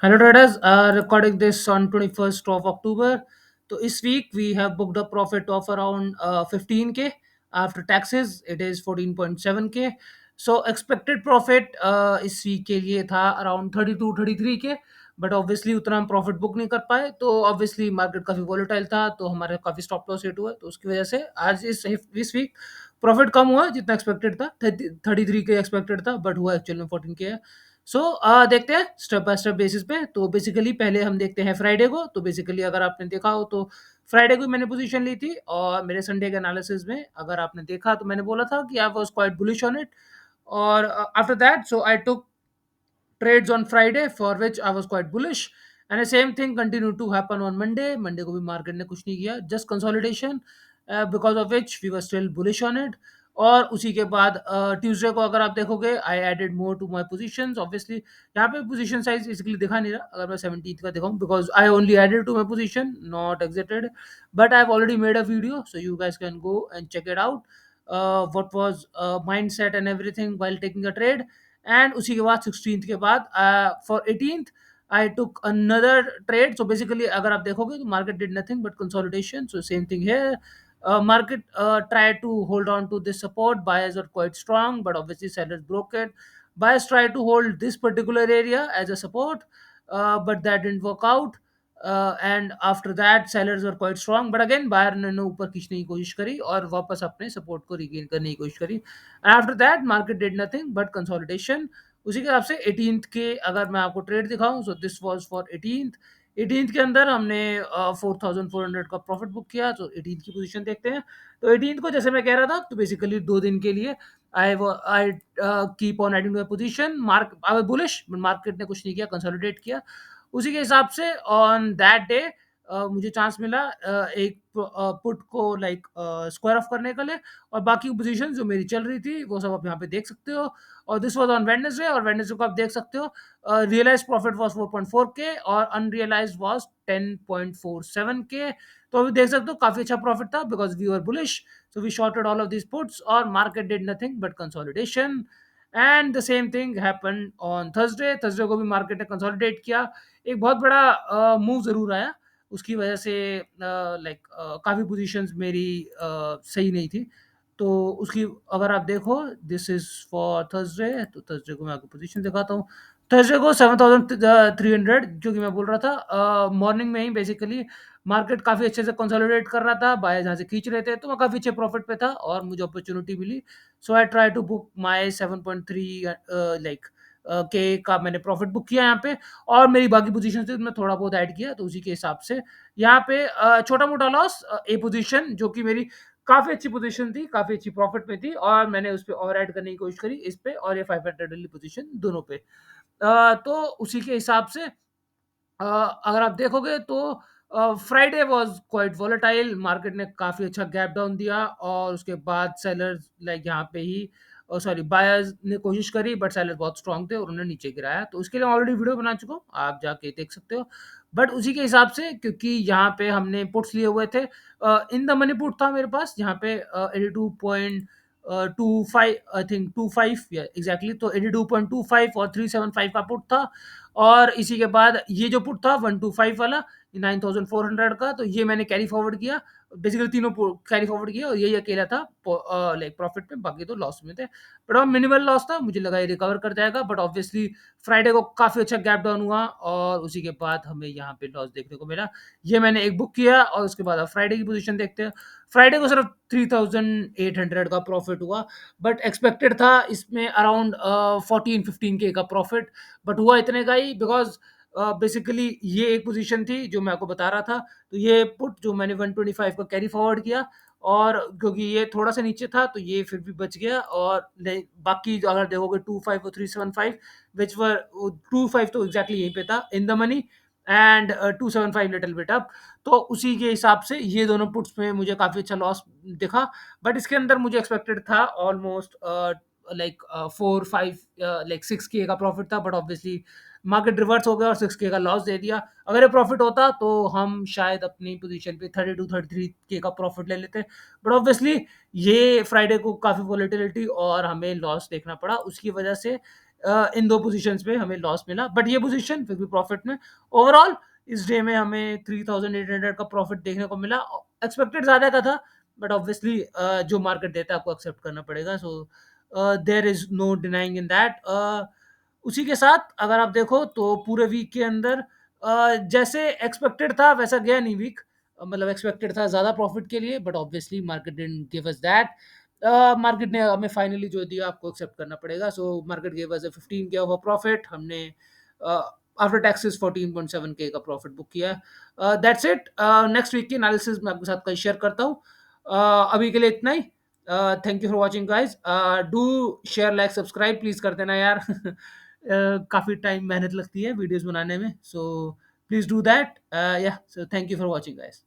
Hello traders, recording this on 21st of October. So this week we have booked a profit of around 15k. After taxes it is 14.7k. So expected profit इस week के लिए था around 32-33k. But obviously उतना हम profit book नहीं कर पाए, तो ऑब्वियसली मार्केट काफ़ी वॉलेटाइल था, तो हमारे काफ़ी स्टॉप लॉस हिट हुआ, तो उसकी वजह से आज इस वीक प्रॉफिट कम हुआ जितना एक्सपेक्टेड था। 33k एक्सपेक्टेड था बट हुआ एक्चुअल में 14k। सो देखते हैं स्टेप बाय स्टेप बेसिस पे। तो बेसिकली पहले हम देखते हैं फ्राइडे को। तो बेसिकली अगर आपने देखा हो तो फ्राइडे को मैंने पोजीशन ली थी, और मेरे संडे के एनालिसिस में अगर आपने देखा तो मैंने बोला था कि I was quite bullish on it. और after that so I took trades on Friday for which I was quite bullish, and the same thing continued to happen on Monday. Monday को भी मार्केट ने कुछ नहीं किया, just consolidation, because of which we were still bullish on it. और उसी के बाद ट्यूसडे को अगर आप देखोगे I added more to my positions. Obviously यहाँ पे पोजीशन साइज इसलिए दिखा नहीं रहा, अगर मैं 17th का दिखाऊं, because I only added to my position, not exited, but I have already made a video so you guys can go and check it out what was mindset and everything while taking a trade. And उसी के बाद 16th के बाद for 18th I took another trade. So basically अगर आप देखोगे तो market did nothing but consolidation, so same thing है। Market tried to hold on to this support. Buyers are quite strong, but obviously sellers broke it. Buyers tried to hold this particular area as a support, but that didn't work out. And after that sellers were quite strong, but again buyer ने ऊपर खींचने की कोशिश करी और वापस अपने support को रिगेन करने की कोशिश करी। After that market did nothing but consolidation. उसी के हिसाब से 18th के अगर मैं आपको ट्रेड दिखाऊं, so this was for 18th। 18th के अंदर हमने 4400 का प्रॉफिट बुक किया। तो 18th की पोजीशन देखते हैं। तो 18th को जैसे मैं कह रहा था, तो बेसिकली 2 दिन के लिए I keep on adding to position. Mark I was bullish but market ने कुछ नहीं किया, कंसोलिडेट किया। उसी के हिसाब से ऑन दैट डे मुझे चांस मिला एक पुट को लाइक स्क्वायर ऑफ करने के लिए, और बाकी पोजीशन जो मेरी चल रही थी वो सब आप यहाँ पे देख सकते हो। और दिस वाज ऑन वेडनेसडे, और वेडनेसडे को आप देख सकते हो रियलाइज प्रॉफिट वाज 4.4 के और अनरियलाइज्ड वाज 10.47 के। तो अभी देख सकते हो काफी अच्छा प्रॉफिट था because we were bullish, so we shorted all of this puts और market did nothing but consolidation. And the same thing happened on Thursday. Thursday को भी मार्केट ने कंसोलिडेट किया। एक बहुत बड़ा मूव जरूर आया, उसकी वजह से लाइक काफ़ी पोजीशंस मेरी सही नहीं थी। तो उसकी अगर आप देखो, दिस इज़ फॉर थर्सडे। तो थर्सडे को मैं आपको पोजीशन दिखाता हूँ। थर्सडे को 7300 जो कि मैं बोल रहा था मॉर्निंग में ही बेसिकली मार्केट काफ़ी अच्छे से कंसोलिडेट कर रहा था, बाय जहाँ से खींच रहे थे, तो मैं काफ़ी अच्छे प्रॉफिट पे था और मुझे अपॉर्चुनिटी मिली। So I try to book my 7.3 like के का मैंने प्रॉफिट बुक किया यहाँ पे। और मेरी बाकी पोजीशन थी, मैं थोड़ा बहुत ऐड किया, तो उसी के हिसाब से यहाँ पे छोटा मोटा लॉस। ए पोजीशन जो कि मेरी काफी अच्छी पोजीशन थी, काफी अच्छी प्रॉफिट में थी, और मैंने उस पर और ऐड करने की कोशिश करी इस पे और ये 500 वाली पोजीशन दोनों पे। तो उसी के हिसाब से अगर आप देखोगे तो Friday was quite volatile. Market ने काफ़ी अच्छा गैप डाउन दिया और उसके बाद सेलर्स लाइक यहाँ पे ही सॉरी बायर्स ने कोशिश करी, बट सेलर्स बहुत स्ट्रांग थे और उन्होंने नीचे गिराया। तो उसके लिए ऑलरेडी वीडियो बना चुका हूँ, आप जाके देख सकते हो। बट उसी के हिसाब से क्योंकि यहाँ पे हमने पुट्स लिए हुए थे, इन द मनी पुट था मेरे पास यहाँ पे 82.25 आई थिंक 25 एग्जैक्टली। तो 82.25 और 375 का पुट था। और इसी के बाद ये जो पुट था 125 वाला 9400 का, तो ये मैंने कैरी फॉरवर्ड किया। बेसिकली तीनों कैरी फॉरवर्ड किया और यही अकेला था लाइक प्रॉफिट में, बाकी तो लॉस में थे। बट और मिनिमल लॉस था, मुझे लगा ये रिकवर कर जाएगा, बट ऑब्वियसली फ्राइडे को काफी अच्छा गैप डाउन हुआ और उसी के बाद हमें यहाँ पे लॉस देखने को मिला। ये मैंने एक बुक किया और उसके बाद आप फ्राइडे की पोजीशन देखते हैं। फ्राइडे को सिर्फ 3800 का प्रॉफिट हुआ, बट एक्सपेक्टेड था इसमें अराउंड 14-15 के का प्रॉफिट, बट हुआ इतने का ही बिकॉज बेसिकली ये एक पोजीशन थी जो मैं आपको बता रहा था। तो ये पुट जो मैंने 125 का कैरी फॉरवर्ड किया, और क्योंकि ये थोड़ा सा नीचे था तो ये फिर भी बच गया। और बाकी जो अगर देखोगे 25 और 375 विच वर 25 तो एग्जैक्टली यहीं पे था in the money, and 275 little bit up. तो उसी के हिसाब से ये दोनों पुट्स में मुझे काफी अच्छा लॉस दिखा। बट इसके अंदर मुझे एक्सपेक्टेड था ऑलमोस्ट लाइक 4-5 लाइक 6 के का प्रॉफिट था, बट ऑब्वियसली मार्केट रिवर्स हो गया और 6 के का लॉस दे दिया। अगर ये प्रॉफिट होता तो हम शायद अपनी पोजीशन पे 32-33 के का प्रॉफिट ले लेते, बट ऑब्वियसली ये फ्राइडे को काफी वॉलेटिलिटी और हमें लॉस देखना पड़ा। उसकी वजह से इन दो पोजीशंस पे हमें लॉस मिला, बट ये पोजीशन फिर भी प्रॉफिट में। ओवरऑल इस डे में हमें 3800 का प्रॉफिट देखने को मिला। एक्सपेक्टेड ज्यादा का था, बट ऑब्वियसली जो मार्केट देता है आपको एक्सेप्ट करना पड़ेगा। So there is no denying in that. उसी के साथ अगर आप देखो तो पूरे वीक के अंदर जैसे एक्सपेक्टेड था वैसा गया नहीं वीक। मतलब एक्सपेक्टेड था ज्यादा प्रॉफिट के लिए, but obviously market didn't give us that. Market ने हमें फाइनली जो दिया आपको एक्सेप्ट करना पड़ेगा। सो मार्केट गिव अस 15 के ऑफ प्रॉफिट। हमने आफ्टर टैक्सेस 14.7 के का प्रॉफिट बुक किया है। That's it. नेक्स्ट वीक की एनालिसिस मैं आपके साथ कल शेयर करता हूँ। अभी के लिए इतना ही। Thank you for watching guys. Do share like subscribe please कर देना यार। काफी टाइम मेहनत लगती है वीडियोस बनाने में, so please do that. Yeah so thank you for watching guys.